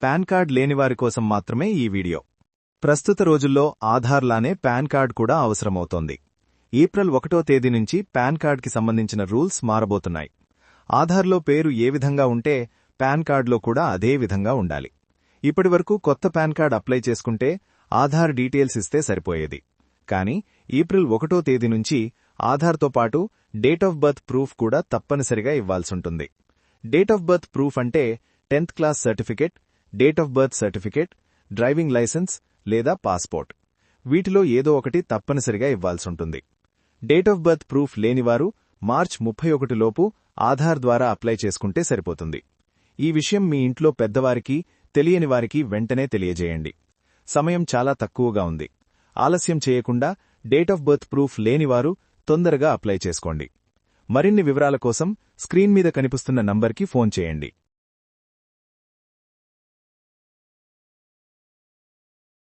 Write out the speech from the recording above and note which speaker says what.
Speaker 1: Pan card లేనివారి కోసం మాత్రమే ఈ వీడియో. ప్రస్తుత రోజుల్లో ఆధార్లానే పాన్ కార్డ్ కూడా అవసరమవుతోంది. ఏప్రిల్ 1వ తేదీ నుంచి పాన్ కార్డ్కి సంబంధించిన రూల్స్ మారబోతున్నాయి. ఆధార్లో పేరు ఏ విధంగా ఉంటే పాన్ కార్డులో కూడా అదే విధంగా ఉండాలి. ఇప్పటివరకు కొత్త పాన్ కార్డ్ అప్లై చేసుకుంటే ఆధార్ డీటెయిల్స్ ఇస్తే సరిపోయేది. కానీ ఏప్రిల్ 1వ తేదీ నుంచి ఆధార్తో పాటు డేట్ ఆఫ్ బర్త్ ప్రూఫ్ కూడా తప్పనిసరిగా ఇవ్వాల్సుంటుంది. డేట్ ఆఫ్ బర్త్ ప్రూఫ్ అంటే 10th class certificate, date of birth certificate, driving licence లేదా పాస్పోర్ట్. వీటిలో ఏదో ఒకటి తప్పనిసరిగా ఇవ్వాల్సుంటుంది. డేట్ ఆఫ్ బర్త్ ప్రూఫ్ లేనివారు మార్చి 31 లోపు ఆధార్ ద్వారా అప్లై చేసుకుంటే సరిపోతుంది. ఈ విషయం మీ ఇంట్లో పెద్దవారికి, తెలియని వారికి వెంటనే తెలియజేయండి. సమయం చాలా తక్కువగా ఉంది. ఆలస్యం చేయకుండా డేట్ ఆఫ్ బర్త్ ప్రూఫ్ లేనివారు తొందరగా అప్లై చేసుకోండి. మరిన్ని వివరాల కోసం స్క్రీన్ మీద కనిపిస్తున్న నంబర్కి ఫోన్ చేయండి.